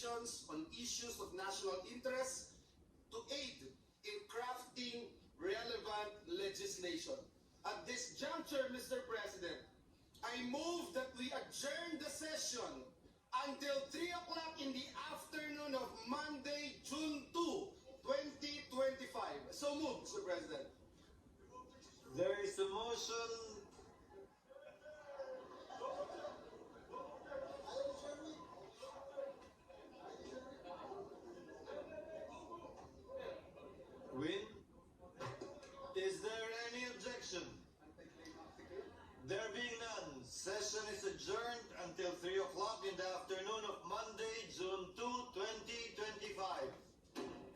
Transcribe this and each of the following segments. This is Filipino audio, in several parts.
positions on issues of national interest to aid in crafting relevant legislation. At this juncture, Mr. President, I move that we adjourn the session until 3 o'clock in the afternoon of Monday, June 2, 2025. So moved, Mr. President. There is a motion. Win. Is there any objection? There being none, session is adjourned until 3 o'clock in the afternoon of Monday, June 2, 2025.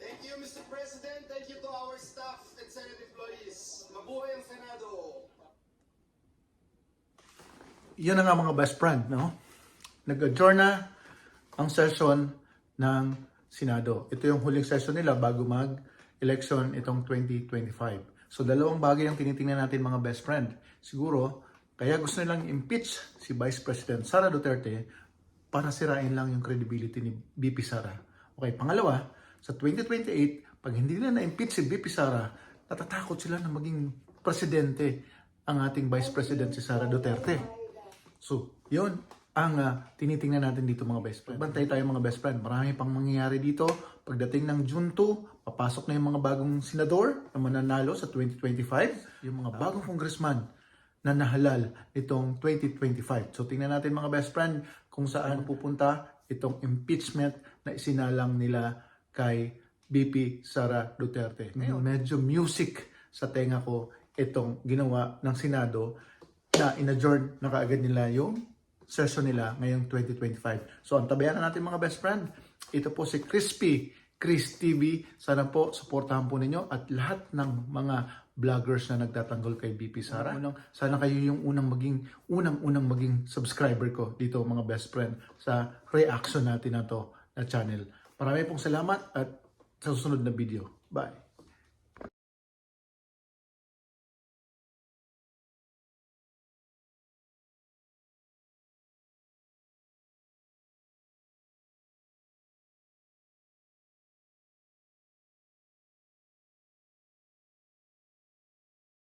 Thank you, Mr. President. Thank you to our staff and Senate employees. Mabuhay ang Senado. Yan na nga mga best friend, no? Nag-adjourn na ang session ng Senado. Ito yung huling session nila bago mag-election itong 2025. So dalawang bagay ang tinitingnan natin mga best friend. Siguro, kaya gusto nilang impeach si Vice President Sara Duterte para sirain lang yung credibility ni BP Sara. Okay, pangalawa, sa 2028, pag hindi nila na-impeach si BP Sara, natatakot sila na maging presidente ang ating Vice President si Sara Duterte. So, yun ang tinitingnan natin dito mga best friend. Bantay tayo mga best friend. Marami pang mangyayari dito. Pagdating ng June 2, papasok na yung mga bagong senador na mananalo sa 2025. Yung mga bagong congressman na nahalal itong 2025. So, tingnan natin mga best friend kung saan pupunta itong impeachment na isinalang nila kay BP Sara Duterte. Ngayon, medyo music sa tenga ko itong ginawa ng Senado na in-adjourn na kaagad nila yung session nila ngayong 2025. So, antabayan na natin mga best friend. Ito po si Chris TV. Sana po, supportahan po ninyo at lahat ng mga vloggers na nagtatanggol kay BP Sara. Sana kayo yung unang maging subscriber ko dito mga best friend sa reaction natin na to na channel. Marami pong salamat at sa susunod na video. Bye!